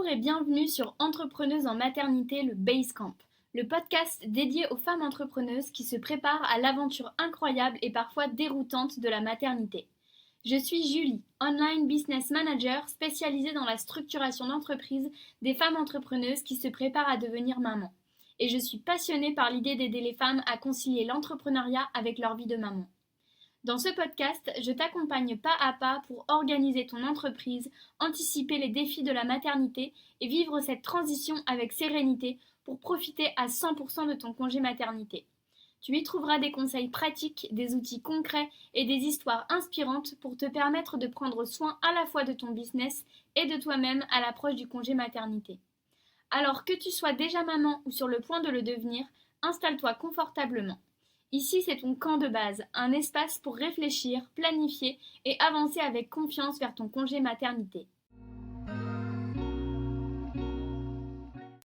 et bienvenue sur Entrepreneuses en maternité, le Basecamp, le podcast dédié aux femmes entrepreneuses qui se préparent à l'aventure incroyable et parfois déroutante de la maternité. Je suis Julie, online business manager spécialisée dans la structuration d'entreprises des femmes entrepreneuses qui se préparent à devenir maman. Et je suis passionnée par l'idée d'aider les femmes à concilier l'entrepreneuriat avec leur vie de maman. Dans ce podcast, je t'accompagne pas à pas pour organiser ton entreprise, anticiper les défis de la maternité et vivre cette transition avec sérénité pour profiter à 100% de ton congé maternité. Tu y trouveras des conseils pratiques, des outils concrets et des histoires inspirantes pour te permettre de prendre soin à la fois de ton business et de toi-même à l'approche du congé maternité. Alors que tu sois déjà maman ou sur le point de le devenir, installe-toi confortablement. Ici, c'est ton camp de base, un espace pour réfléchir, planifier et avancer avec confiance vers ton congé maternité.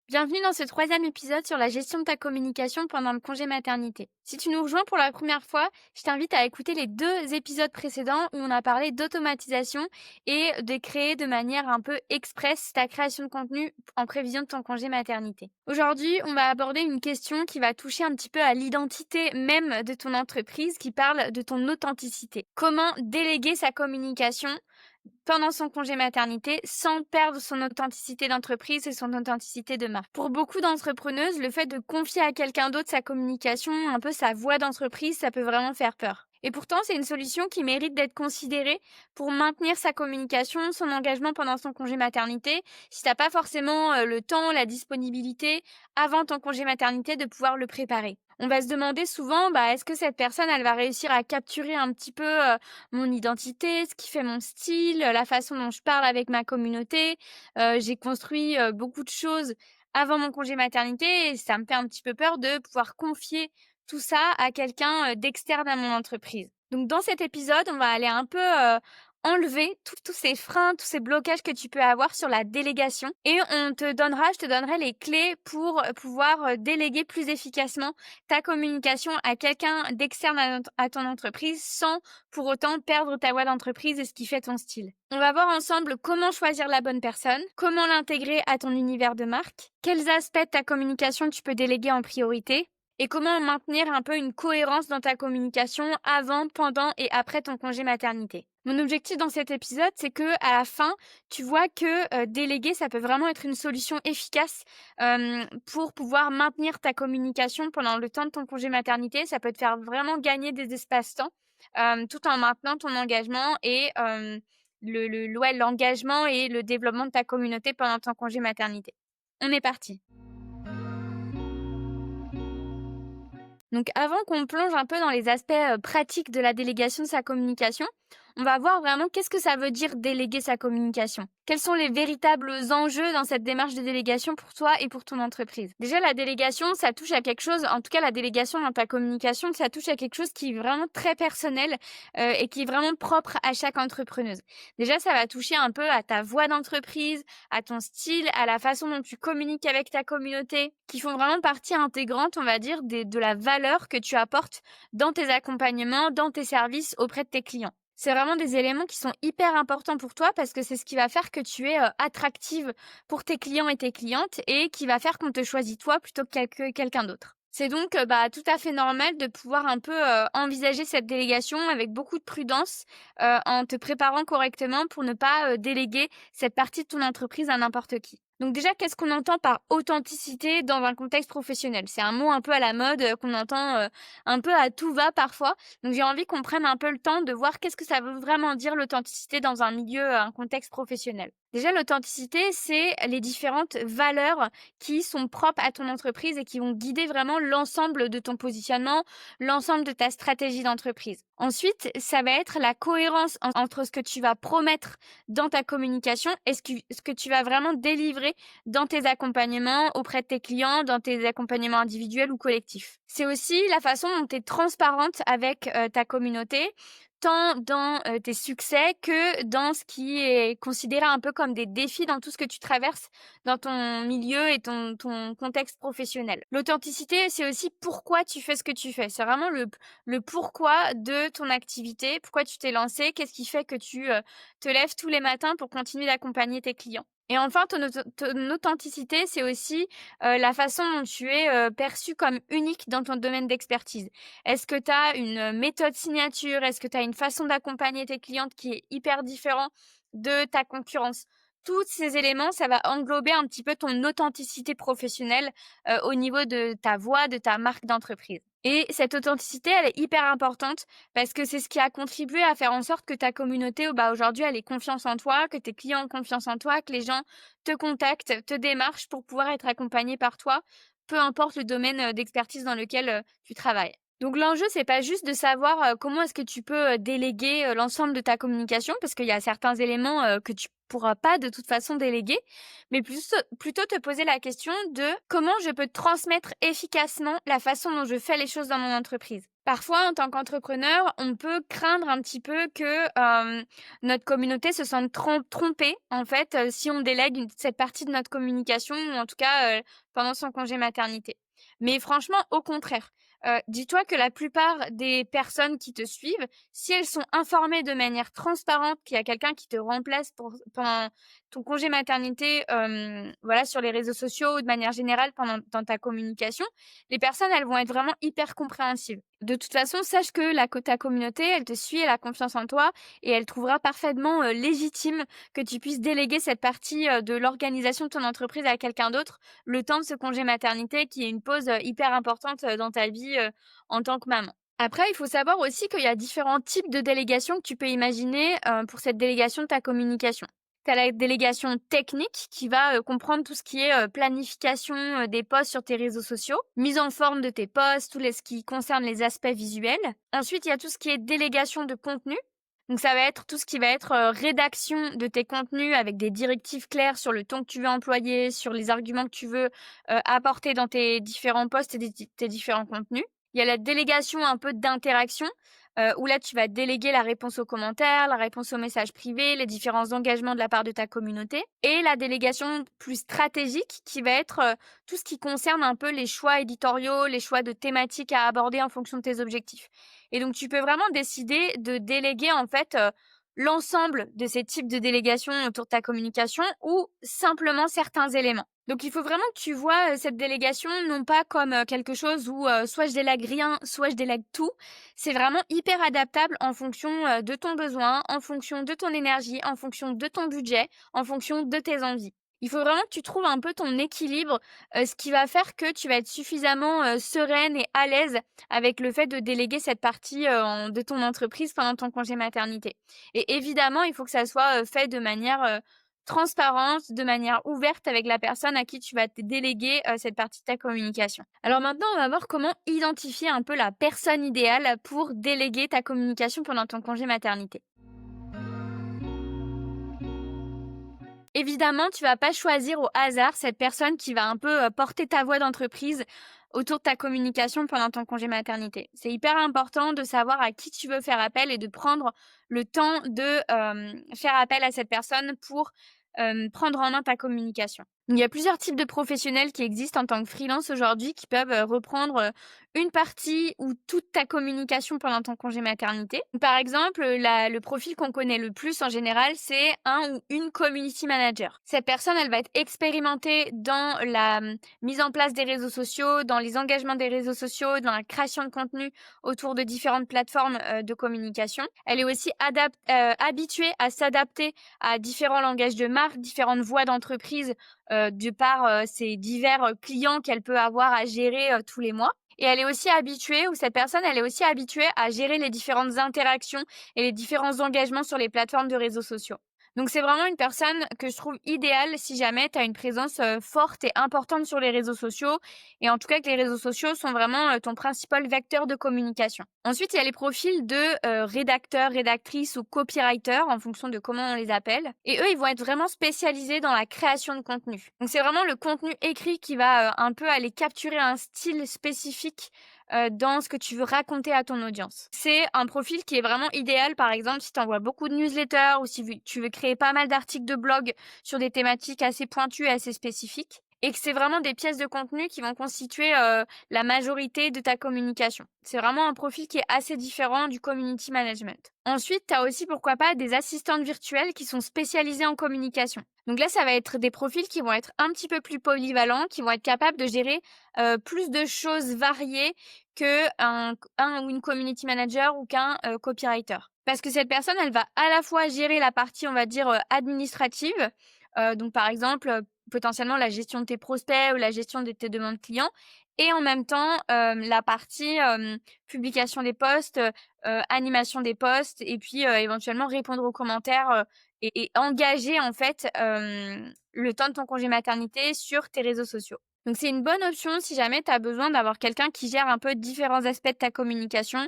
Bienvenue dans ce 3e épisode sur la gestion de ta communication pendant le congé maternité. Si tu nous rejoins pour la première fois, je t'invite à écouter les 2 épisodes précédents où on a parlé d'automatisation et de créer de manière un peu express ta création de contenu en prévision de ton congé maternité. Aujourd'hui, on va aborder une question qui va toucher un petit peu à l'identité même de ton entreprise, qui parle de ton authenticité. Comment déléguer sa communication pendant son congé maternité sans perdre son authenticité d'entreprise et son authenticité de marque. Pour beaucoup d'entrepreneuses, le fait de confier à quelqu'un d'autre sa communication, un peu sa voix d'entreprise, ça peut vraiment faire peur. Et pourtant, c'est une solution qui mérite d'être considérée pour maintenir sa communication, son engagement pendant son congé maternité, si t'as pas forcément le temps, la disponibilité avant ton congé maternité de pouvoir le préparer. On va se demander souvent, est-ce que cette personne, elle va réussir à capturer un petit peu mon identité, ce qui fait mon style, la façon dont je parle avec ma communauté. J'ai construit beaucoup de choses avant mon congé maternité et ça me fait un petit peu peur de pouvoir confier tout ça à quelqu'un d'externe à mon entreprise. Donc dans cet épisode, on va aller un peu enlever tous ces freins, tous ces blocages que tu peux avoir sur la délégation et je te donnerai les clés pour pouvoir déléguer plus efficacement ta communication à quelqu'un d'externe à ton entreprise sans pour autant perdre ta voix d'entreprise et ce qui fait ton style. On va voir ensemble comment choisir la bonne personne, comment l'intégrer à ton univers de marque, quels aspects de ta communication tu peux déléguer en priorité, et comment maintenir un peu une cohérence dans ta communication avant, pendant et après ton congé maternité. Mon objectif dans cet épisode, c'est que à la fin, tu vois que déléguer, ça peut vraiment être une solution efficace pour pouvoir maintenir ta communication pendant le temps de ton congé maternité. Ça peut te faire vraiment gagner des espaces-temps tout en maintenant ton engagement et l'engagement et le développement de ta communauté pendant ton congé maternité. On est parti. Donc avant qu'on plonge un peu dans les aspects pratiques de la délégation de sa communication, on va voir vraiment qu'est-ce que ça veut dire déléguer sa communication. Quels sont les véritables enjeux dans cette démarche de délégation pour toi et pour ton entreprise. Déjà, la délégation, ça touche à quelque chose, en tout cas la délégation dans ta communication, ça touche à quelque chose qui est vraiment très personnel et qui est vraiment propre à chaque entrepreneuse. Déjà, ça va toucher un peu à ta voix d'entreprise, à ton style, à la façon dont tu communiques avec ta communauté, qui font vraiment partie intégrante, on va dire, de la valeur que tu apportes dans tes accompagnements, dans tes services auprès de tes clients. C'est vraiment des éléments qui sont hyper importants pour toi parce que c'est ce qui va faire que tu es attractive pour tes clients et tes clientes et qui va faire qu'on te choisit toi plutôt que quelqu'un d'autre. C'est donc tout à fait normal de pouvoir un peu envisager cette délégation avec beaucoup de prudence en te préparant correctement pour ne pas déléguer cette partie de ton entreprise à n'importe qui. Donc déjà, qu'est-ce qu'on entend par authenticité dans un contexte professionnel? C'est un mot un peu à la mode qu'on entend un peu à tout va parfois. Donc j'ai envie qu'on prenne un peu le temps de voir qu'est-ce que ça veut vraiment dire l'authenticité dans un milieu, un contexte professionnel. Déjà, l'authenticité, c'est les différentes valeurs qui sont propres à ton entreprise et qui vont guider vraiment l'ensemble de ton positionnement, l'ensemble de ta stratégie d'entreprise. Ensuite, ça va être la cohérence entre ce que tu vas promettre dans ta communication et ce que tu vas vraiment délivrer dans tes accompagnements auprès de tes clients, dans tes accompagnements individuels ou collectifs. C'est aussi la façon dont tu es transparente avec ta communauté, tant dans tes succès que dans ce qui est considéré un peu comme des défis dans tout ce que tu traverses dans ton milieu et ton contexte professionnel. L'authenticité, c'est aussi pourquoi tu fais ce que tu fais. C'est vraiment le pourquoi de ton activité, pourquoi tu t'es lancé, qu'est-ce qui fait que tu te lèves tous les matins pour continuer d'accompagner tes clients. Et enfin, ton authenticité, c'est aussi, la façon dont tu es, perçu comme unique dans ton domaine d'expertise. Est-ce que tu as une méthode signature? Est-ce que tu as une façon d'accompagner tes clientes qui est hyper différent de ta concurrence? Tous ces éléments, ça va englober un petit peu ton authenticité professionnelle, au niveau de ta voix, de ta marque d'entreprise. Et cette authenticité, elle est hyper importante parce que c'est ce qui a contribué à faire en sorte que ta communauté, aujourd'hui, elle ait confiance en toi, que tes clients ont confiance en toi, que les gens te contactent, te démarchent pour pouvoir être accompagnés par toi, peu importe le domaine, d'expertise dans lequel, tu travailles. Donc l'enjeu, c'est pas juste de savoir, comment est-ce que tu peux, déléguer, l'ensemble de ta communication parce qu'il y a certains éléments, que tu pourras pas de toute façon déléguer, mais plutôt te poser la question de: «Comment je peux transmettre efficacement la façon dont je fais les choses dans mon entreprise?» Parfois, en tant qu'entrepreneur, on peut craindre un petit peu que, notre communauté se sente trompée, en fait, si on délègue cette partie de notre communication ou en tout cas, pendant son congé maternité. Mais franchement, au contraire, dis-toi que la plupart des personnes qui te suivent, si elles sont informées de manière transparente qu'il y a quelqu'un qui te remplace pendant ton congé maternité, voilà, sur les réseaux sociaux ou de manière générale dans ta communication, les personnes, elles vont être vraiment hyper compréhensives. De toute façon, sache que ta communauté, elle te suit, elle a confiance en toi et elle trouvera parfaitement, légitime que tu puisses déléguer cette partie, de l'organisation de ton entreprise à quelqu'un d'autre, le temps de ce congé maternité qui est une pause, hyper importante, dans ta vie, en tant que maman. Après, il faut savoir aussi qu'il y a différents types de délégations que tu peux imaginer, pour cette délégation de ta communication. Tu as la délégation technique qui va, comprendre tout ce qui est, planification, des posts sur tes réseaux sociaux, mise en forme de tes posts, ce qui concerne les aspects visuels. Ensuite, il y a tout ce qui est délégation de contenu. Donc ça va être tout ce qui va être, rédaction de tes contenus avec des directives claires sur le ton que tu veux employer, sur les arguments que tu veux, apporter dans tes différents posts et tes différents contenus. Il y a la délégation un peu d'interaction, où là, tu vas déléguer la réponse aux commentaires, la réponse aux messages privés, les différents engagements de la part de ta communauté et la délégation plus stratégique qui va être, tout ce qui concerne un peu les choix éditoriaux, les choix de thématiques à aborder en fonction de tes objectifs. Et donc tu peux vraiment décider de déléguer, en fait, l'ensemble de ces types de délégations autour de ta communication ou simplement certains éléments. Donc il faut vraiment que tu vois, cette délégation non pas comme, quelque chose où, soit je délègue rien, soit je délègue tout. C'est vraiment hyper adaptable en fonction, de ton besoin, en fonction de ton énergie, en fonction de ton budget, en fonction de tes envies. Il faut vraiment que tu trouves un peu ton équilibre, ce qui va faire que tu vas être suffisamment, sereine et à l'aise avec le fait de déléguer cette partie, de ton entreprise pendant ton congé maternité. Et évidemment, il faut que ça soit, fait de manière, transparente, de manière ouverte avec la personne à qui tu vas te déléguer, cette partie de ta communication. Alors maintenant, on va voir comment identifier un peu la personne idéale pour déléguer ta communication pendant ton congé maternité. Évidemment, tu vas pas choisir au hasard cette personne qui va un peu, porter ta voix d'entreprise autour de ta communication pendant ton congé maternité. C'est hyper important de savoir à qui tu veux faire appel et de prendre le temps de, faire appel à cette personne pour, prendre en main ta communication. Il y a plusieurs types de professionnels qui existent en tant que freelance aujourd'hui qui peuvent, reprendre, une partie ou toute ta communication pendant ton congé maternité. Par exemple, le profil qu'on connaît le plus en général, c'est un ou une community manager. Cette personne, elle va être expérimentée dans la, mise en place des réseaux sociaux, dans les engagements des réseaux sociaux, dans la création de contenu autour de différentes plateformes, de communication. Elle est aussi habituée à s'adapter à différents langages de marque, différentes voix d'entreprise, de par, ses divers, clients qu'elle peut avoir à gérer, tous les mois. Et elle est aussi habituée ou cette personne, elle est aussi habituée à gérer les différentes interactions et les différents engagements sur les plateformes de réseaux sociaux. Donc c'est vraiment une personne que je trouve idéale si jamais tu as une présence, forte et importante sur les réseaux sociaux et en tout cas que les réseaux sociaux sont vraiment, ton principal vecteur de communication. Ensuite, il y a les profils de, rédacteurs, rédactrices ou copywriters en fonction de comment on les appelle et eux, ils vont être vraiment spécialisés dans la création de contenu. Donc c'est vraiment le contenu écrit qui va, un peu aller capturer un style spécifique, dans ce que tu veux raconter à ton audience. C'est un profil qui est vraiment idéal, par exemple, si tu envoies beaucoup de newsletters ou si tu veux créer pas mal d'articles de blog sur des thématiques assez pointues et assez spécifiques. et que c'est vraiment des pièces de contenu qui vont constituer, la majorité de ta communication. C'est vraiment un profil qui est assez différent du community management. Ensuite, tu as aussi, pourquoi pas, des assistantes virtuelles qui sont spécialisées en communication. Donc là, ça va être des profils qui vont être un petit peu plus polyvalents, qui vont être capables de gérer, plus de choses variées qu'un ou une community manager ou qu'un, copywriter. Parce que cette personne, elle va à la fois gérer la partie, on va dire, administrative, donc par exemple, potentiellement la gestion de tes prospects ou la gestion de tes demandes clients et en même temps, la partie, publication des posts, animation des posts et puis, éventuellement répondre aux commentaires, et engager en fait, le temps de ton congé maternité sur tes réseaux sociaux. Donc c'est une bonne option si jamais tu as besoin d'avoir quelqu'un qui gère un peu différents aspects de ta communication.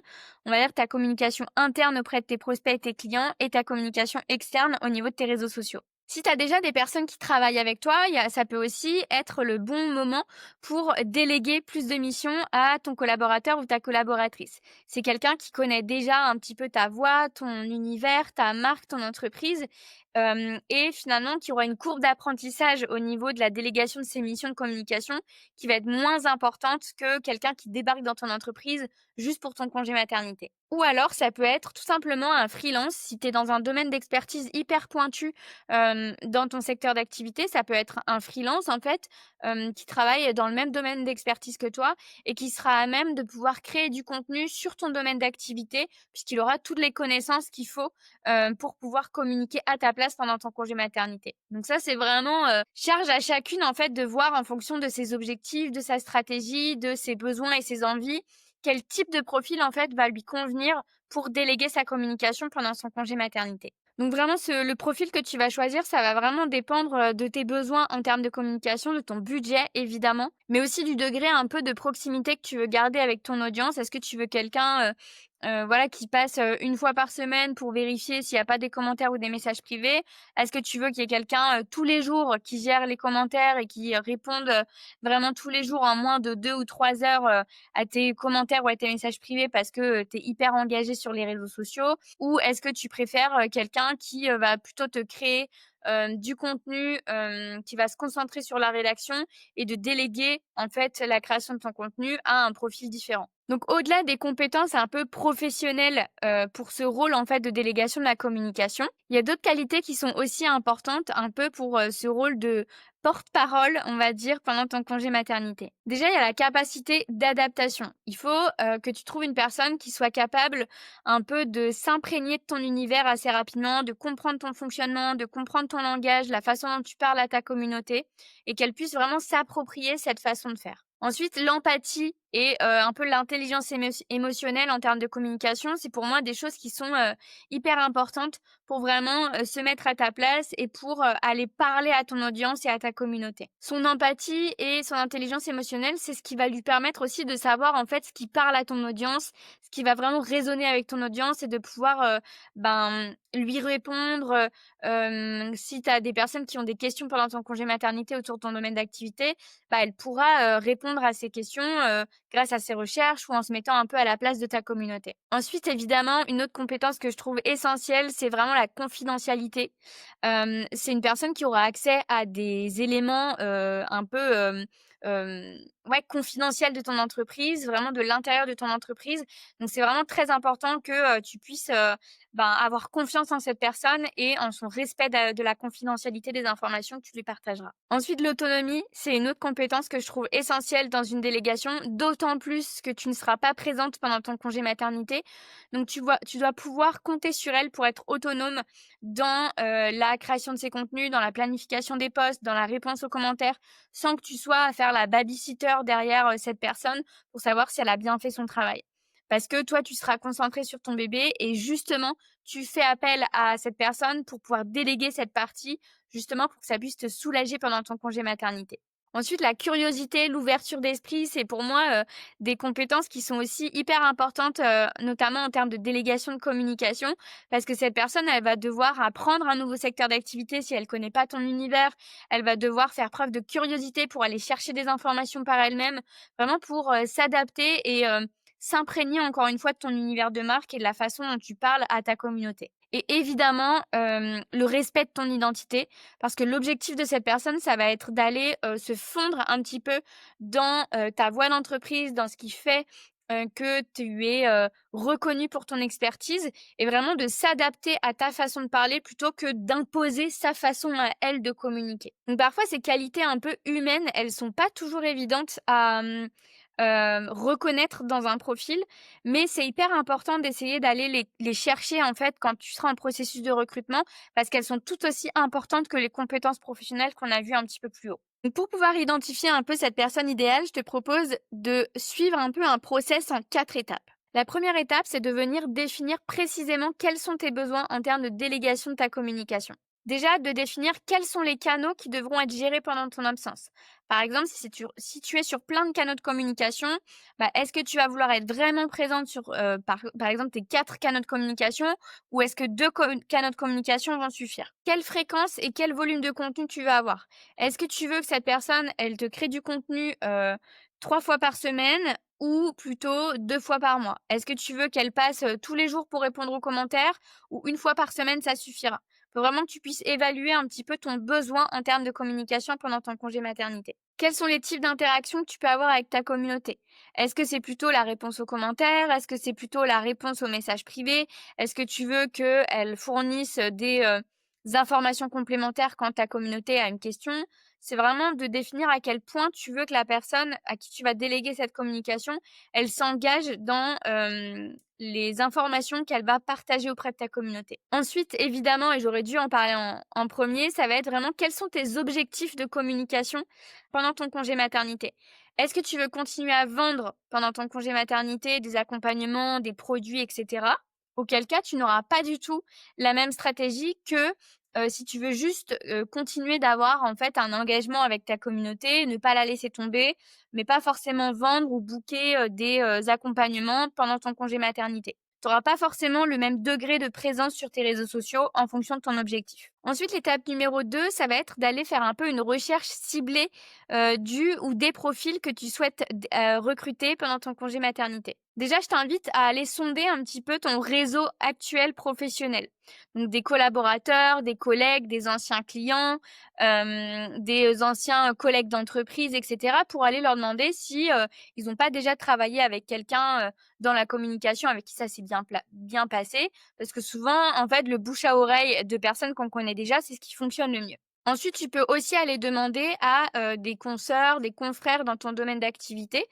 On va dire ta communication interne auprès de tes prospects et tes clients et ta communication externe au niveau de tes réseaux sociaux. Si tu as déjà des personnes qui travaillent avec toi, ça peut aussi être le bon moment pour déléguer plus de missions à ton collaborateur ou ta collaboratrice. C'est quelqu'un qui connaît déjà un petit peu ta voix, ton univers, ta marque, ton entreprise, et finalement qui aura une courbe d'apprentissage au niveau de la délégation de ces missions de communication qui va être moins importante que quelqu'un qui débarque dans ton entreprise juste pour ton congé maternité. Ou alors, ça peut être tout simplement un freelance. Si tu es dans un domaine d'expertise hyper pointu dans ton secteur d'activité, ça peut être un freelance en fait qui travaille dans le même domaine d'expertise que toi et qui sera à même de pouvoir créer du contenu sur ton domaine d'activité puisqu'il aura toutes les connaissances qu'il faut pour pouvoir communiquer à ta place pendant ton congé maternité. Donc ça, c'est vraiment charge à chacune en fait de voir en fonction de ses objectifs, de sa stratégie, de ses besoins et ses envies, quel type de profil en fait va lui convenir pour déléguer sa communication pendant son congé maternité. Donc vraiment, le profil que tu vas choisir, ça va vraiment dépendre de tes besoins en termes de communication, de ton budget évidemment, mais aussi du degré un peu de proximité que tu veux garder avec ton audience. Est-ce que tu veux quelqu'un voilà, qui passe une fois par semaine pour vérifier s'il n'y a pas des commentaires ou des messages privés? Est-ce que tu veux qu'il y ait quelqu'un tous les jours qui gère les commentaires et qui réponde vraiment tous les jours en moins de 2 ou 3 heures à tes commentaires ou à tes messages privés parce que tu es hyper engagé sur les réseaux sociaux? Ou est-ce que tu préfères quelqu'un qui va plutôt te créer du contenu, qui va se concentrer sur la rédaction et de déléguer en fait la création de ton contenu à un profil différent? Donc au-delà des compétences un peu professionnelles, pour ce rôle en fait de délégation de la communication, il y a d'autres qualités qui sont aussi importantes un peu pour, ce rôle de porte-parole, on va dire, pendant ton congé maternité. Déjà, il y a la capacité d'adaptation. Il faut, que tu trouves une personne qui soit capable un peu de s'imprégner de ton univers assez rapidement, de comprendre ton fonctionnement, de comprendre ton langage, la façon dont tu parles à ta communauté et qu'elle puisse vraiment s'approprier cette façon de faire. Ensuite, l'empathie et un peu l'intelligence émotionnelle en termes de communication, c'est pour moi des choses qui sont, hyper importantes pour vraiment, se mettre à ta place et pour, aller parler à ton audience et à ta communauté. Son empathie et son intelligence émotionnelle, c'est ce qui va lui permettre aussi de savoir, en fait, ce qui parle à ton audience, ce qui va vraiment résonner avec ton audience et de pouvoir, lui répondre, si tu as des personnes qui ont des questions pendant ton congé maternité autour de ton domaine d'activité, elle pourra, répondre à ces questions, grâce à ses recherches ou en se mettant un peu à la place de ta communauté. Ensuite, évidemment, une autre compétence que je trouve essentielle, c'est vraiment la confidentialité. C'est une personne qui aura accès à des éléments, un peu, ouais, confidentiels de ton entreprise, vraiment de l'intérieur de ton entreprise. Donc c'est vraiment très important que, tu puisses, avoir confiance en cette personne et en son respect de la confidentialité des informations que tu lui partageras. Ensuite, l'autonomie, c'est une autre compétence que je trouve essentielle dans une délégation, d'autant plus que tu ne seras pas présente pendant ton congé maternité. Donc tu dois pouvoir compter sur elle pour être autonome dans, la création de ses contenus, dans la planification des posts, dans la réponse aux commentaires, sans que tu sois à faire la baby-sitter derrière, cette personne pour savoir si elle a bien fait son travail. Parce que toi, tu seras concentré sur ton bébé et justement, tu fais appel à cette personne pour pouvoir déléguer cette partie, justement pour que ça puisse te soulager pendant ton congé maternité. Ensuite, la curiosité, l'ouverture d'esprit, c'est pour moi, des compétences qui sont aussi hyper importantes, notamment en termes de délégation de communication. Parce que cette personne, elle va devoir apprendre un nouveau secteur d'activité si elle connaît pas ton univers. Elle va devoir faire preuve de curiosité pour aller chercher des informations par elle-même, vraiment pour, s'adapter et s'imprégner encore une fois de ton univers de marque et de la façon dont tu parles à ta communauté. Et évidemment, le respect de ton identité parce que l'objectif de cette personne, ça va être d'aller, se fondre un petit peu dans, ta voix d'entreprise, dans ce qui fait, que tu es, reconnu pour ton expertise et vraiment de s'adapter à ta façon de parler plutôt que d'imposer sa façon à elle de communiquer. Donc parfois ces qualités un peu humaines, elles sont pas toujours évidentes à, reconnaître dans un profil, mais c'est hyper important d'essayer d'aller les chercher, en fait, quand tu seras en processus de recrutement, parce qu'elles sont tout aussi importantes que les compétences professionnelles qu'on a vues un petit peu plus haut. Donc pour pouvoir identifier un peu cette personne idéale, je te propose de suivre un peu un process en 4 étapes. La première étape, c'est de venir définir précisément quels sont tes besoins en termes de délégation de ta communication. Déjà, de définir quels sont les canaux qui devront être gérés pendant ton absence. Par exemple, si tu es sur plein de canaux de communication, bah, est-ce que tu vas vouloir être vraiment présente sur, par exemple, tes 4 canaux de communication ou est-ce que 2 canaux de communication vont suffire? Quelle fréquence et quel volume de contenu tu vas avoir? Est-ce que tu veux que cette personne, elle te crée du contenu, 3 fois par semaine ou plutôt 2 fois par mois? Est-ce que tu veux qu'elle passe, tous les jours pour répondre aux commentaires ou une fois par semaine, ça suffira? Faut vraiment que tu puisses évaluer un petit peu ton besoin en termes de communication pendant ton congé maternité. Quels sont les types d'interactions que tu peux avoir avec ta communauté? Est-ce que c'est plutôt la réponse aux commentaires? Est-ce que c'est plutôt la réponse aux messages privés? Est-ce que tu veux qu'elle fournisse des informations complémentaires quand ta communauté a une question? C'est vraiment de définir à quel point tu veux que la personne à qui tu vas déléguer cette communication, elle s'engage dans les informations qu'elle va partager auprès de ta communauté. Ensuite, évidemment, et j'aurais dû en parler en premier, ça va être vraiment quels sont tes objectifs de communication pendant ton congé maternité. Est-ce que tu veux continuer à vendre pendant ton congé maternité des accompagnements, des produits, etc. Auquel cas, tu n'auras pas du tout la même stratégie que si tu veux juste continuer d'avoir en fait un engagement avec ta communauté, ne pas la laisser tomber, mais pas forcément vendre ou booker des accompagnements pendant ton congé maternité. Tu auras pas forcément le même degré de présence sur tes réseaux sociaux en fonction de ton objectif. Ensuite, l'étape numéro 2, ça va être d'aller faire un peu une recherche ciblée du ou des profils que tu souhaites recruter pendant ton congé maternité. Déjà, je t'invite à aller sonder un petit peu ton réseau actuel professionnel. Donc des collaborateurs, des collègues, des anciens clients, des anciens collègues d'entreprise, et cetera, pour aller leur demander si, ils n'ont pas déjà travaillé avec quelqu'un, dans la communication avec qui ça s'est bien passé. Parce que souvent, en fait, le bouche à oreille de personnes qu'on connaît déjà, c'est ce qui fonctionne le mieux. Ensuite, tu peux aussi aller demander à, des consoeurs, des confrères dans ton domaine d'activité,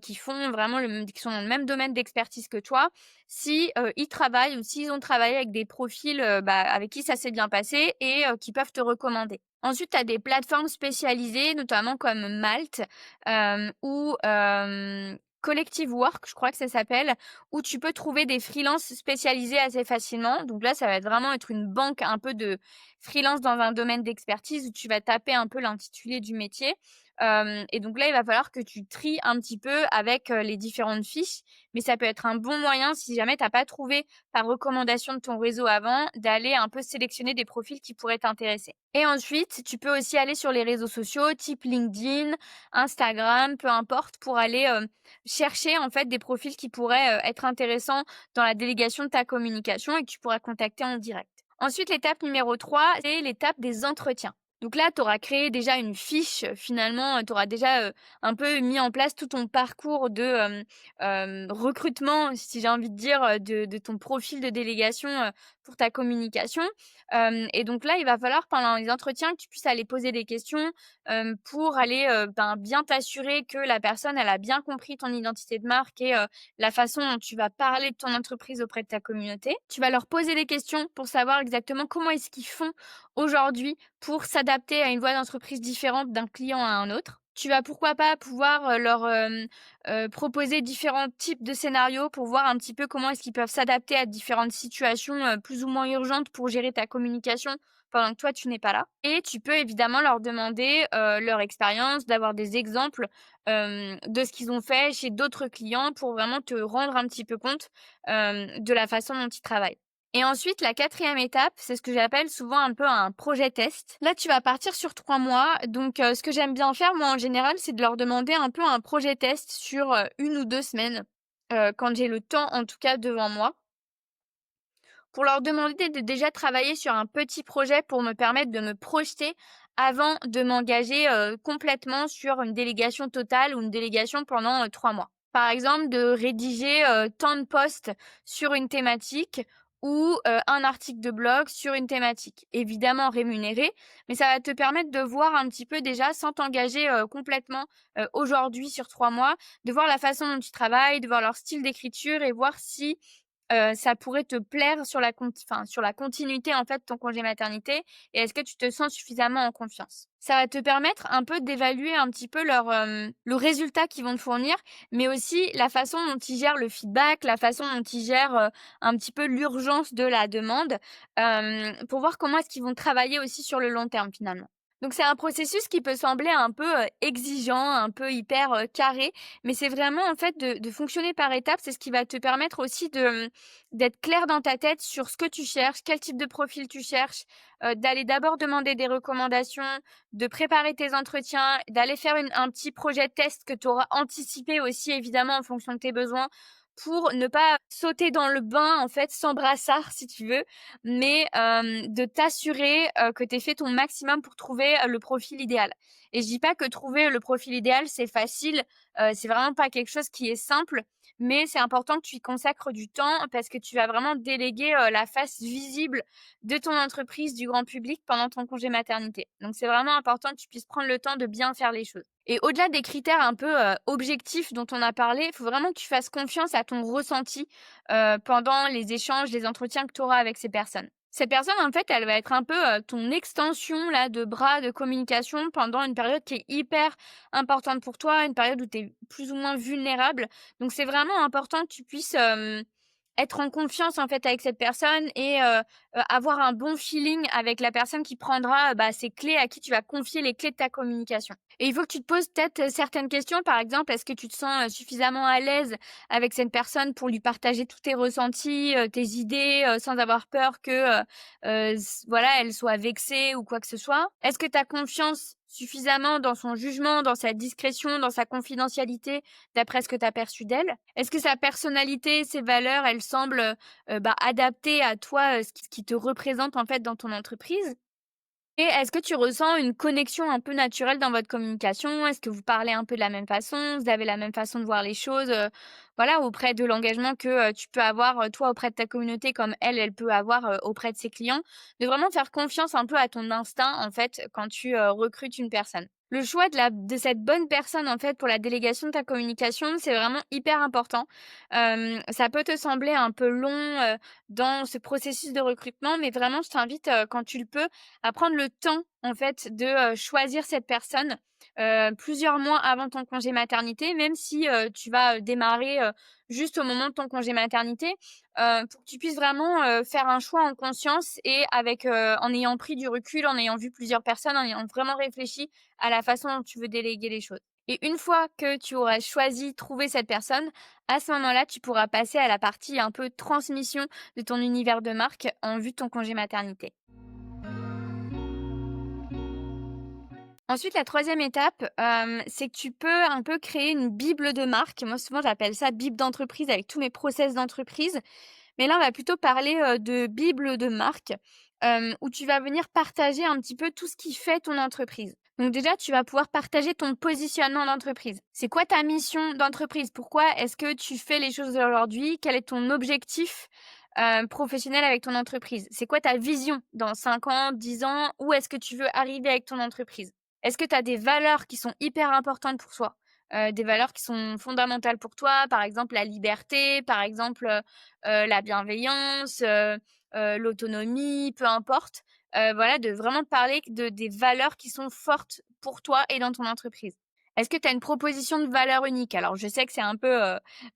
qui font vraiment qui sont dans le même domaine d'expertise que toi, si, ils travaillent ou s'ils ont travaillé avec des profils, avec qui ça s'est bien passé et qui peuvent te recommander. Ensuite, tu as des plateformes spécialisées, notamment comme Malte, ou Collective Work, je crois que ça s'appelle, où tu peux trouver des freelances spécialisés assez facilement. Donc là, ça va vraiment être une banque un peu de freelance dans un domaine d'expertise où tu vas taper un peu l'intitulé du métier. Et donc là, il va falloir que tu tries un petit peu avec les différentes fiches, mais ça peut être un bon moyen, si jamais tu as pas trouvé par recommandation de ton réseau avant, d'aller un peu sélectionner des profils qui pourraient t'intéresser. Et ensuite, tu peux aussi aller sur les réseaux sociaux type LinkedIn, Instagram, peu importe, pour aller chercher en fait des profils qui pourraient être intéressants dans la délégation de ta communication et que tu pourras contacter en direct. Ensuite, l'étape numéro 3, c'est l'étape des entretiens. Donc là, tu auras créé déjà une fiche, finalement, tu auras déjà, un peu mis en place tout ton parcours de, recrutement, si j'ai envie de dire, de ton profil de délégation, pour ta communication. Et donc là, il va falloir pendant les entretiens que tu puisses aller poser des questions, pour aller, bien t'assurer que la personne, elle a bien compris ton identité de marque et la façon dont tu vas parler de ton entreprise auprès de ta communauté. Tu vas leur poser des questions pour savoir exactement comment est-ce qu'ils font aujourd'hui pour s'adapter à une voie d'entreprise différente d'un client à un autre. Tu vas pourquoi pas pouvoir, leur, proposer différents types de scénarios pour voir un petit peu comment est-ce qu'ils peuvent s'adapter à différentes situations, plus ou moins urgentes pour gérer ta communication pendant que toi tu n'es pas là. Et tu peux évidemment leur demander, leur expérience, d'avoir des exemples, de ce qu'ils ont fait chez d'autres clients pour vraiment te rendre un petit peu compte, de la façon dont ils travaillent. Et ensuite, la quatrième étape, c'est ce que j'appelle souvent un peu un projet test. Là, tu vas partir sur 3 mois. Donc, ce que j'aime bien faire, moi, en général, c'est de leur demander un peu un projet test sur 1 ou 2 semaines, quand j'ai le temps, en tout cas, devant moi, pour leur demander de déjà travailler sur un petit projet pour me permettre de me projeter avant de m'engager, complètement sur une délégation totale ou une délégation pendant, 3 mois. Par exemple, de rédiger, tant de posts sur une thématique ou, un article de blog sur une thématique. Évidemment rémunéré, mais ça va te permettre de voir un petit peu déjà sans t'engager, complètement, aujourd'hui sur 3 mois, de voir la façon dont tu travailles, de voir leur style d'écriture et voir si, ça pourrait te plaire sur sur la continuité, en fait, de ton congé maternité et est-ce que tu te sens suffisamment en confiance? Ça va te permettre un peu d'évaluer un petit peu le résultat qu'ils vont te fournir, mais aussi la façon dont ils gèrent le feedback, la façon dont ils gèrent, un petit peu l'urgence de la demande, pour voir comment est-ce qu'ils vont travailler aussi sur le long terme, finalement. Donc c'est un processus qui peut sembler un peu, exigeant, un peu hyper, carré, mais c'est vraiment en fait de fonctionner par étapes. C'est ce qui va te permettre aussi d'être clair dans ta tête sur ce que tu cherches, quel type de profil tu cherches, d'aller d'abord demander des recommandations, de préparer tes entretiens, d'aller faire un petit projet test que tu auras anticipé aussi évidemment en fonction de tes besoins pour ne pas sauter dans le bain en fait sans brassard si tu veux, mais de t'assurer, que tu aies fait ton maximum pour trouver, le profil idéal. Et je dis pas que trouver le profil idéal, c'est facile, c'est vraiment pas quelque chose qui est simple, mais c'est important que tu y consacres du temps parce que tu vas vraiment déléguer, la face visible de ton entreprise du grand public pendant ton congé maternité. Donc c'est vraiment important que tu puisses prendre le temps de bien faire les choses. Et au-delà des critères un peu, objectifs dont on a parlé, il faut vraiment que tu fasses confiance à ton ressenti, pendant les échanges, les entretiens que tu auras avec ces personnes. Cette personne, en fait, elle va être un peu, ton extension là de bras de communication pendant une période qui est hyper importante pour toi, une période où tu es plus ou moins vulnérable. Donc c'est vraiment important que tu puisses, être en confiance, en fait, avec cette personne et avoir un bon feeling avec la personne qui prendra, bah, ces clés, à qui tu vas confier les clés de ta communication. Et il faut que tu te poses peut-être, certaines questions. Par exemple, est-ce que tu te sens, suffisamment à l'aise avec cette personne pour lui partager tous tes ressentis, tes idées, sans avoir peur que, voilà, elle soit vexée ou quoi que ce soit? Est-ce que tu as confiance suffisamment dans son jugement, dans sa discrétion, dans sa confidentialité, d'après ce que tu as perçu d'elle? Est-ce que sa personnalité, ses valeurs, elles semblent, bah, adaptées à toi, ce qui te représente, en fait, dans ton entreprise? Et est-ce que tu ressens une connexion un peu naturelle dans votre communication? Est-ce que vous parlez un peu de la même façon? Vous avez la même façon de voir les choses, voilà, auprès de l'engagement que, tu peux avoir, toi, auprès de ta communauté comme elle, elle peut avoir, auprès de ses clients? De vraiment faire confiance un peu à ton instinct, en fait, quand tu, recrutes une personne. Le choix de cette bonne personne, en fait, pour la délégation de ta communication, c'est vraiment hyper important. Ça peut te sembler un peu long, dans ce processus de recrutement, mais vraiment, je t'invite, quand tu le peux, à prendre le temps, en fait, de, choisir cette personne, plusieurs mois avant ton congé maternité, même si, tu vas, démarrer, juste au moment de ton congé maternité, pour que tu puisses vraiment, faire un choix en conscience et avec, en ayant pris du recul, en ayant vu plusieurs personnes, en ayant vraiment réfléchi à la façon dont tu veux déléguer les choses. Et une fois que tu auras choisi, trouvé cette personne, à ce moment-là, tu pourras passer à la partie un peu transmission de ton univers de marque en vue de ton congé maternité. Ensuite, la troisième étape, c'est que tu peux un peu créer une bible de marque. Moi, souvent, j'appelle ça bible d'entreprise avec tous mes process d'entreprise. Mais là, on va plutôt parler, de bible de marque, où tu vas venir partager un petit peu tout ce qui fait ton entreprise. Donc déjà, tu vas pouvoir partager ton positionnement d'entreprise. C'est quoi ta mission d'entreprise? Pourquoi est-ce que tu fais les choses aujourd'hui? Quel est ton objectif, professionnel avec ton entreprise? C'est quoi ta vision dans 5 ans, 10 ans? Où est-ce que tu veux arriver avec ton entreprise? Est-ce que tu as des valeurs qui sont hyper importantes pour toi? Des valeurs qui sont fondamentales pour toi, par exemple la liberté, par exemple, la bienveillance, l'autonomie, peu importe. Voilà, de vraiment parler de des valeurs qui sont fortes pour toi et dans ton entreprise. Est-ce que tu as une proposition de valeur unique? Alors je sais que c'est un peu,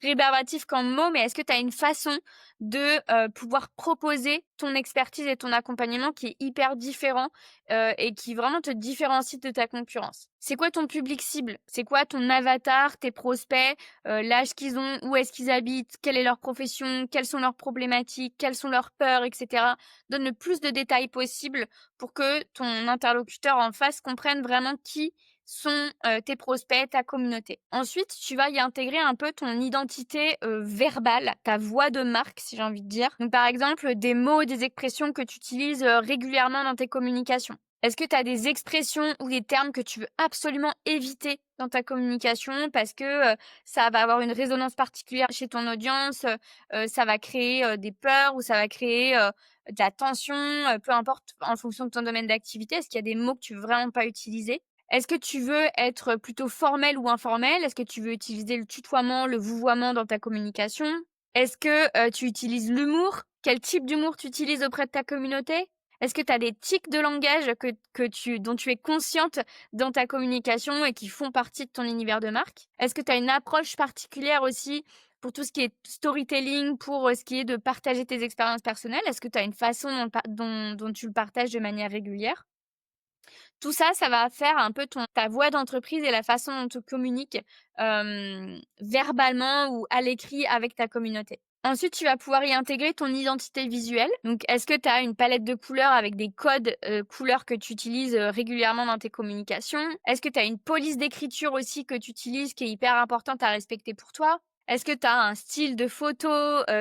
rébarbatif comme mot, mais est-ce que tu as une façon de, pouvoir proposer ton expertise et ton accompagnement qui est hyper différent, et qui vraiment te différencie de ta concurrence? C'est quoi ton public cible? C'est quoi ton avatar, tes prospects, l'âge qu'ils ont, où est-ce qu'ils habitent, quelle est leur profession, quelles sont leurs problématiques, quelles sont leurs peurs et cetera? Donne le plus de détails possible pour que ton interlocuteur en face comprenne vraiment qui sont tes prospects, ta communauté. Ensuite, tu vas y intégrer un peu ton identité verbale, ta voix de marque, si j'ai envie de dire. Donc, par exemple, des mots, des expressions que tu utilises régulièrement dans tes communications. Est-ce que tu as des expressions ou des termes que tu veux absolument éviter dans ta communication parce que ça va avoir une résonance particulière chez ton audience, ça va créer des peurs ou ça va créer de la tension, peu importe en fonction de ton domaine d'activité? Est-ce qu'il y a des mots que tu veux vraiment pas utiliser? Est-ce que tu veux être plutôt formel ou informel? Est-ce que tu veux utiliser le tutoiement, le vouvoiement dans ta communication? Est-ce que tu utilises l'humour? Quel type d'humour tu utilises auprès de ta communauté? Est-ce que tu as des tics de langage dont tu es consciente dans ta communication et qui font partie de ton univers de marque? Est-ce que tu as une approche particulière aussi pour tout ce qui est storytelling, pour ce qui est de partager tes expériences personnelles? Est-ce que tu as une façon dont tu le partages de manière régulière? Tout ça, ça va faire un peu ta voix d'entreprise et la façon dont tu communiques verbalement ou à l'écrit avec ta communauté. Ensuite, tu vas pouvoir y intégrer ton identité visuelle. Donc, est-ce que tu as une palette de couleurs avec des codes couleurs que tu utilises régulièrement dans tes communications? Est-ce que tu as une police d'écriture aussi que tu utilises qui est hyper importante à respecter pour toi? Est-ce que tu as un style de photo,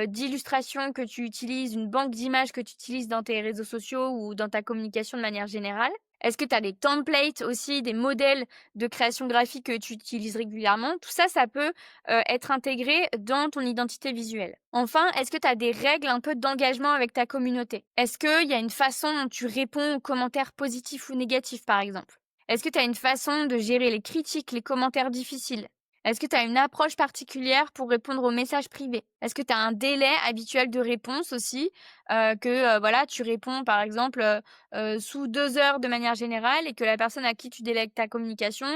d'illustration que tu utilises, une banque d'images que tu utilises dans tes réseaux sociaux ou dans ta communication de manière générale? Est-ce que tu as des templates aussi, des modèles de création graphique que tu utilises régulièrement? Tout ça, ça peut être intégré dans ton identité visuelle. Enfin, est-ce que tu as des règles un peu d'engagement avec ta communauté? Est-ce qu'il y a une façon dont tu réponds aux commentaires positifs ou négatifs, par exemple? Est-ce que tu as une façon de gérer les critiques, les commentaires difficiles? Est-ce que tu as une approche particulière pour répondre aux messages privés? Est-ce que tu as un délai habituel de réponse aussi, voilà, tu réponds par exemple, sous 2 heures de manière générale et que la personne à qui tu délègues ta communication,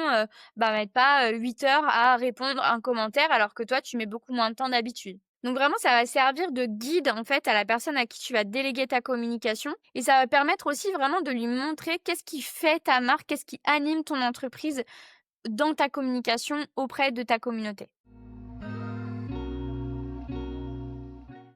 va mettre pas 8 heures à répondre à un commentaire alors que toi tu mets beaucoup moins de temps d'habitude. Donc vraiment, ça va servir de guide en fait à la personne à qui tu vas déléguer ta communication et ça va permettre aussi vraiment de lui montrer qu'est-ce qui fait ta marque, qu'est-ce qui anime ton entreprise dans ta communication auprès de ta communauté.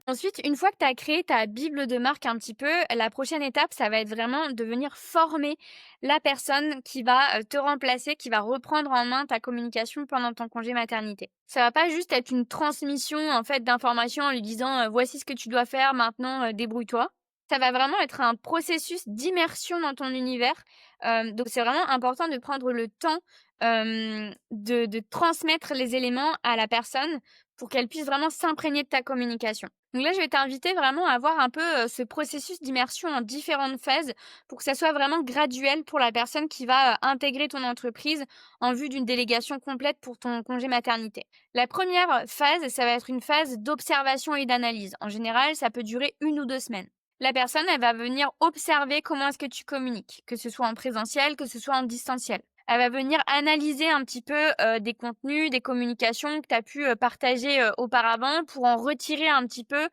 Ensuite, une fois que tu as créé ta bible de marque un petit peu, la prochaine étape, ça va être vraiment de venir former la personne qui va te remplacer, qui va reprendre en main ta communication pendant ton congé maternité. Ça va pas juste être une transmission en fait d'informations en lui disant voici ce que tu dois faire maintenant, débrouille-toi. Ça va vraiment être un processus d'immersion dans ton univers. Donc c'est vraiment important de prendre le temps de transmettre les éléments à la personne pour qu'elle puisse vraiment s'imprégner de ta communication. Donc là, je vais t'inviter vraiment à avoir un peu ce processus d'immersion en différentes phases pour que ça soit vraiment graduel pour la personne qui va intégrer ton entreprise en vue d'une délégation complète pour ton congé maternité. La première phase, ça va être une phase d'observation et d'analyse. En général, ça peut durer 1 ou 2 semaines. La personne, elle va venir observer comment est-ce que tu communiques, que ce soit en présentiel, que ce soit en distanciel. Elle va venir analyser un petit peu des contenus, des communications que tu as pu partager auparavant pour en retirer un petit peu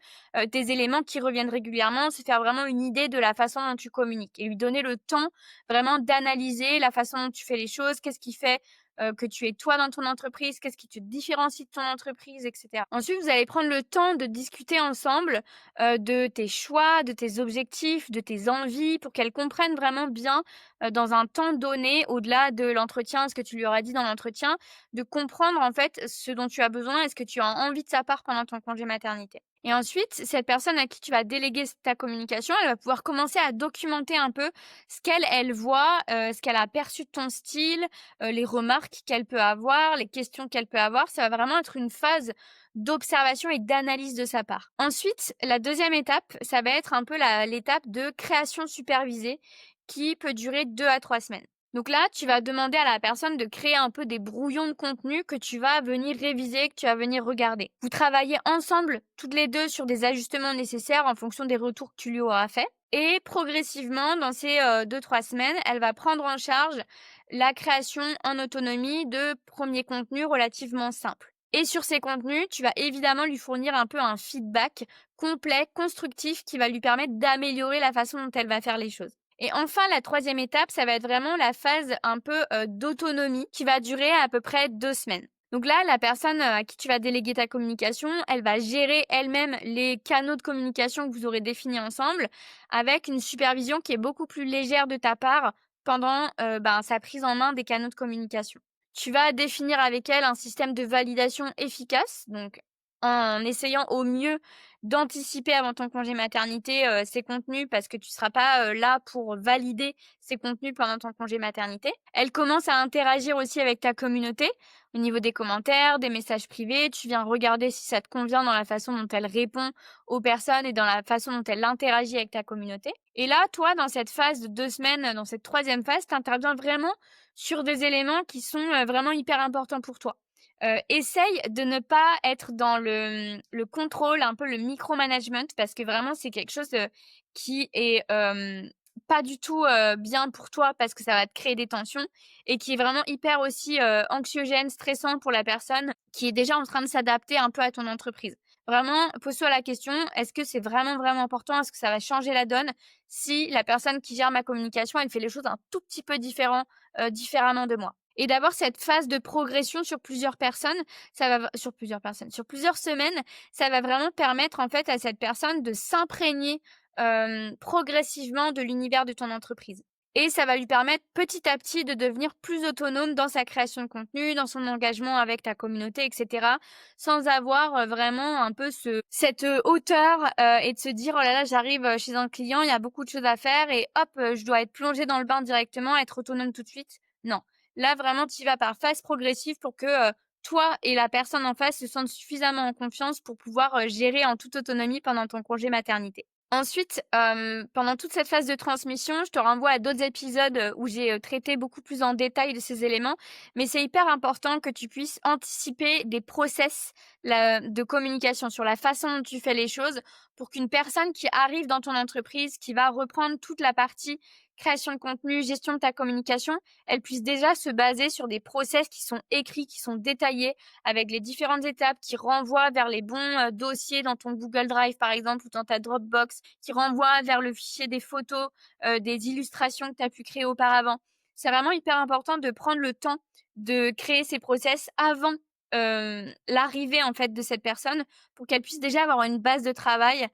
des éléments qui reviennent régulièrement, se faire vraiment une idée de la façon dont tu communiques et lui donner le temps vraiment d'analyser la façon dont tu fais les choses, qu'est-ce qui fait que tu es toi dans ton entreprise, qu'est-ce qui te différencie de ton entreprise, etc. Ensuite, vous allez prendre le temps de discuter ensemble de tes choix, de tes objectifs, de tes envies, pour qu'elle comprenne vraiment bien dans un temps donné, au-delà de l'entretien, ce que tu lui auras dit dans l'entretien, de comprendre en fait ce dont tu as besoin et ce que tu as envie de sa part pendant ton congé maternité. Et ensuite, cette personne à qui tu vas déléguer ta communication, elle va pouvoir commencer à documenter un peu ce qu'elle voit, ce qu'elle a perçu de ton style, les remarques qu'elle peut avoir, les questions qu'elle peut avoir. Ça va vraiment être une phase d'observation et d'analyse de sa part. Ensuite, la deuxième étape, ça va être un peu l'étape de création supervisée qui peut durer 2 à 3 semaines. Donc là, tu vas demander à la personne de créer un peu des brouillons de contenu que tu vas venir réviser, que tu vas venir regarder. Vous travaillez ensemble, toutes les deux, sur des ajustements nécessaires en fonction des retours que tu lui auras fait. Et progressivement, dans ces 2-3 semaines, elle va prendre en charge la création en autonomie de premiers contenus relativement simples. Et sur ces contenus, tu vas évidemment lui fournir un peu un feedback complet, constructif, qui va lui permettre d'améliorer la façon dont elle va faire les choses. Et enfin, la troisième étape, ça va être vraiment la phase un peu d'autonomie qui va durer à peu près 2 semaines. Donc là, la personne à qui tu vas déléguer ta communication, elle va gérer elle-même les canaux de communication que vous aurez définis ensemble avec une supervision qui est beaucoup plus légère de ta part pendant, sa prise en main des canaux de communication. Tu vas définir avec elle un système de validation efficace, donc en essayant au mieux d'anticiper avant ton congé maternité, ces contenus parce que tu seras pas, là pour valider ces contenus pendant ton congé maternité. Elle commence à interagir aussi avec ta communauté au niveau des commentaires, des messages privés. Tu viens regarder si ça te convient dans la façon dont elle répond aux personnes et dans la façon dont elle interagit avec ta communauté. Et là, toi, dans cette phase de 2 semaines, dans cette troisième phase, tu interviens vraiment sur des éléments qui sont, vraiment hyper importants pour toi. Essaye de ne pas être dans le contrôle, un peu le micromanagement parce que vraiment c'est quelque chose, qui est, pas du tout, bien pour toi parce que ça va te créer des tensions et qui est vraiment hyper aussi, anxiogène, stressant pour la personne qui est déjà en train de s'adapter un peu à ton entreprise. Vraiment, pose-toi la question: «Est-ce que c'est vraiment, vraiment important? Est-ce que ça va changer la donne si la personne qui gère ma communication, elle fait les choses un tout petit peu différemment de moi?» Et d'avoir cette phase de progression sur plusieurs personnes, sur plusieurs semaines, ça va vraiment permettre en fait à cette personne de s'imprégner, progressivement de l'univers de ton entreprise. Et ça va lui permettre petit à petit de devenir plus autonome dans sa création de contenu, dans son engagement avec ta communauté et cetera, sans avoir, vraiment un peu cette, hauteur, et de se dire: «Oh là là, j'arrive, chez un client, il y a beaucoup de choses à faire et hop, je dois être plongée dans le bain directement, être autonome tout de suite». Non. Là, vraiment, tu y vas par phase progressive pour que, toi et la personne en face se sentent suffisamment en confiance pour pouvoir, gérer en toute autonomie pendant ton congé maternité. Ensuite, pendant toute cette phase de transmission, je te renvoie à d'autres épisodes, où j'ai, traité beaucoup plus en détail de ces éléments. Mais c'est hyper important que tu puisses anticiper des process de communication sur la façon dont tu fais les choses pour qu'une personne qui arrive dans ton entreprise, qui va reprendre toute la partie création de contenu, gestion de ta communication, elle puisse déjà se baser sur des process qui sont écrits, qui sont détaillés, avec les différentes étapes qui renvoient vers les bons, dossiers dans ton Google Drive, par exemple, ou dans ta Dropbox, qui renvoient vers le fichier des photos, des illustrations que tu as pu créer auparavant. C'est vraiment hyper important de prendre le temps de créer ces process avant, l'arrivée, en fait, de cette personne pour qu'elle puisse déjà avoir une base de travail,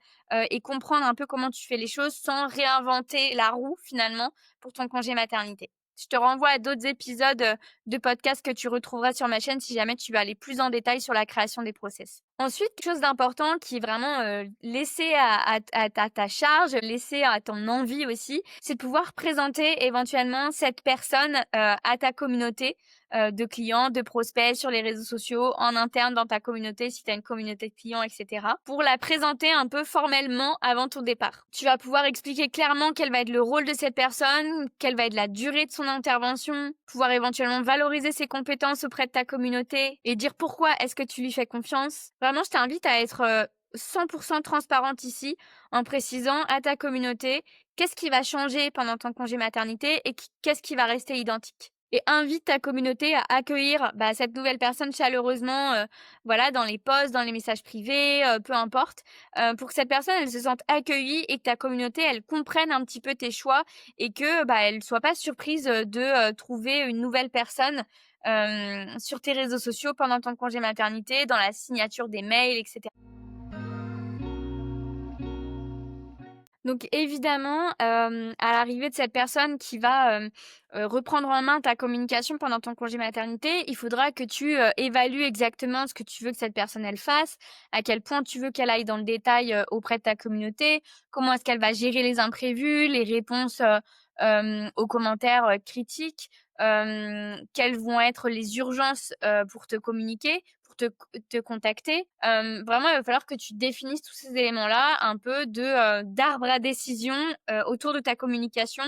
et comprendre un peu comment tu fais les choses sans réinventer la roue, finalement, pour ton congé maternité. Je te renvoie à d'autres épisodes, de podcasts que tu retrouveras sur ma chaîne si jamais tu veux aller plus en détail sur la création des process. Ensuite, quelque chose d'important qui est vraiment, laissé à ta charge, laissé à ton envie aussi, c'est de pouvoir présenter éventuellement cette personne, à ta communauté, de clients, de prospects sur les réseaux sociaux, en interne dans ta communauté si tu as une communauté de clients et cetera, pour la présenter un peu formellement avant ton départ. Tu vas pouvoir expliquer clairement quel va être le rôle de cette personne, quelle va être la durée de son intervention, pouvoir éventuellement valoriser ses compétences auprès de ta communauté et dire pourquoi est-ce que tu lui fais confiance. Vraiment, je t'invite à être, 100% transparente ici, en précisant à ta communauté qu'est-ce qui va changer pendant ton congé maternité et qu'est-ce qui va rester identique. Et invite ta communauté à accueillir, cette nouvelle personne chaleureusement, voilà, dans les posts, dans les messages privés, peu importe, pour que cette personne, elle se sente accueillie et que ta communauté, elle comprenne un petit peu tes choix et que, elle soit pas surprise, de, trouver une nouvelle personne, sur tes réseaux sociaux pendant ton congé maternité, dans la signature des mails et cetera. Donc évidemment, à l'arrivée de cette personne qui va, reprendre en main ta communication pendant ton congé maternité, il faudra que tu, évalues exactement ce que tu veux que cette personne elle fasse, à quel point tu veux qu'elle aille dans le détail, auprès de ta communauté, comment est-ce qu'elle va gérer les imprévus, les réponses, aux commentaires, critiques, quelles vont être les urgences, pour te communiquer, pour te contacter. Vraiment, il va falloir que tu définisses tous ces éléments-là, un peu d'arbre à décision, autour de ta communication,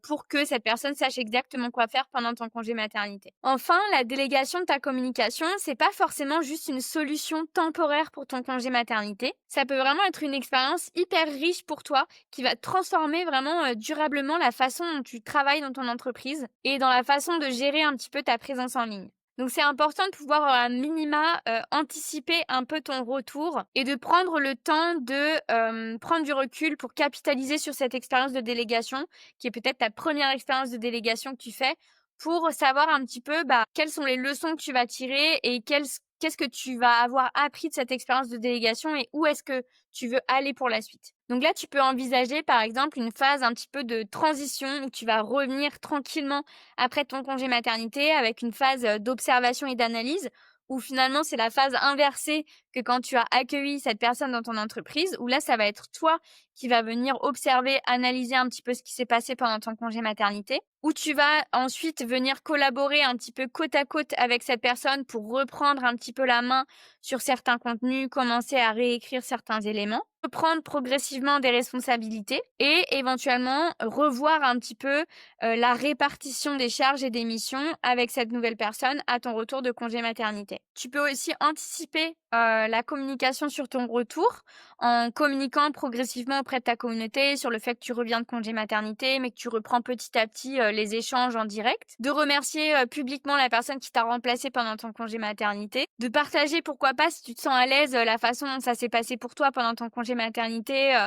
pour que cette personne sache exactement quoi faire pendant ton congé maternité. Enfin, la délégation de ta communication, c'est pas forcément juste une solution temporaire pour ton congé maternité. Ça peut vraiment être une expérience hyper riche pour toi qui va transformer vraiment, durablement la façon dont tu travailles dans ton entreprise et dans la façon de gérer un petit peu ta présence en ligne. Donc c'est important de pouvoir, à minima, anticiper un peu ton retour et de prendre le temps de, prendre du recul pour capitaliser sur cette expérience de délégation, qui est peut-être ta première expérience de délégation que tu fais, pour savoir un petit peu, quelles sont les leçons que tu vas tirer et quelles qu'est-ce que tu vas avoir appris de cette expérience de délégation et où est-ce que tu veux aller pour la suite. Donc là, tu peux envisager, par exemple, une phase un petit peu de transition où tu vas revenir tranquillement après ton congé maternité avec une phase d'observation et d'analyse où finalement, c'est la phase inversée que quand tu as accueilli cette personne dans ton entreprise, où là, ça va être toi qui va venir observer, analyser un petit peu ce qui s'est passé pendant ton congé maternité, où tu vas ensuite venir collaborer un petit peu côte à côte avec cette personne pour reprendre un petit peu la main sur certains contenus, commencer à réécrire certains éléments, prendre progressivement des responsabilités et éventuellement revoir un petit peu la répartition des charges et des missions avec cette nouvelle personne à ton retour de congé maternité. Tu peux aussi anticiper la communication sur ton retour en communiquant progressivement auprès de ta communauté sur le fait que tu reviens de congé maternité, mais que tu reprends petit à petit les échanges en direct, de remercier publiquement la personne qui t'a remplacé pendant ton congé maternité, de partager pourquoi pas si tu te sens à l'aise la façon dont ça s'est passé pour toi pendant ton congé maternité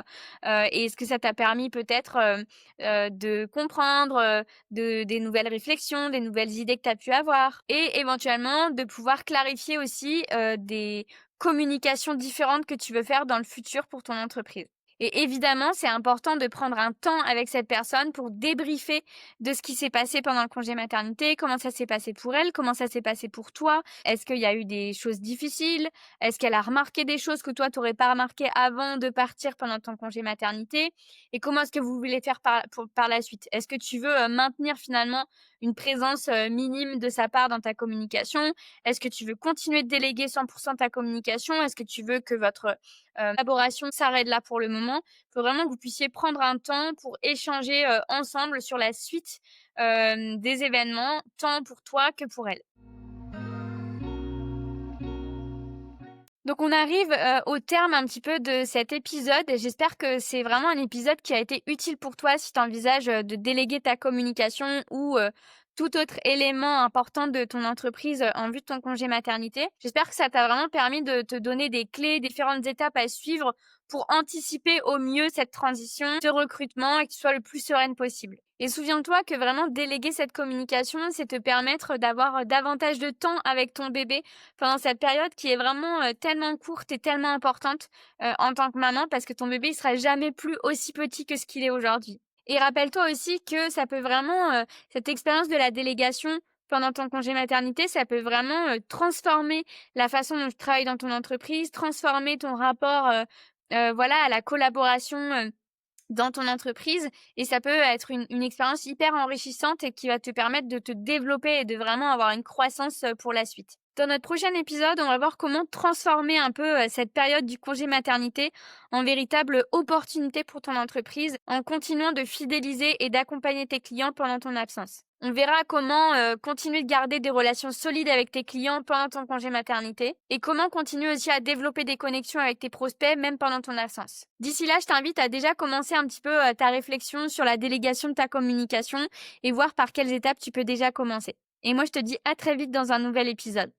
et ce que ça t'a permis peut-être de comprendre des nouvelles réflexions, des nouvelles idées que tu as pu avoir et éventuellement de pouvoir clarifier aussi des communications différentes que tu veux faire dans le futur pour ton entreprise. Et évidemment, c'est important de prendre un temps avec cette personne pour débriefer de ce qui s'est passé pendant le congé maternité, comment ça s'est passé pour elle, comment ça s'est passé pour toi, est-ce qu'il y a eu des choses difficiles, est-ce qu'elle a remarqué des choses que toi, tu n'aurais pas remarqué avant de partir pendant ton congé maternité, et comment est-ce que vous voulez faire par la suite. Est-ce que tu veux maintenir finalement une présence minime de sa part dans ta communication? Est-ce que tu veux continuer de déléguer 100% ta communication? Est-ce que tu veux que votre collaboration s'arrête là pour le moment? Il faut vraiment que vous puissiez prendre un temps pour échanger ensemble sur la suite des événements, tant pour toi que pour elle. Donc on arrive au terme un petit peu de cet épisode. J'espère que c'est vraiment un épisode qui a été utile pour toi si tu envisages de déléguer ta communication ou tout autre élément important de ton entreprise en vue de ton congé maternité. J'espère que ça t'a vraiment permis de te donner des clés, différentes étapes à suivre pour anticiper au mieux cette transition, ce recrutement et que tu sois le plus sereine possible. Et souviens-toi que vraiment déléguer cette communication, c'est te permettre d'avoir davantage de temps avec ton bébé pendant cette période qui est vraiment tellement courte et tellement importante en tant que maman parce que ton bébé il sera jamais plus aussi petit que ce qu'il est aujourd'hui. Et rappelle-toi aussi que ça peut vraiment, cette expérience de la délégation pendant ton congé maternité, ça peut vraiment transformer la façon dont tu travailles dans ton entreprise, transformer ton rapport voilà, à la collaboration dans ton entreprise et ça peut être une expérience hyper enrichissante et qui va te permettre de te développer et de vraiment avoir une croissance pour la suite. Dans notre prochain épisode, on va voir comment transformer un peu cette période du congé maternité en véritable opportunité pour ton entreprise en continuant de fidéliser et d'accompagner tes clients pendant ton absence. On verra comment continuer de garder des relations solides avec tes clients pendant ton congé maternité et comment continuer aussi à développer des connexions avec tes prospects même pendant ton absence. D'ici là, je t'invite à déjà commencer un petit peu ta réflexion sur la délégation de ta communication et voir par quelles étapes tu peux déjà commencer. Et moi, je te dis à très vite dans un nouvel épisode.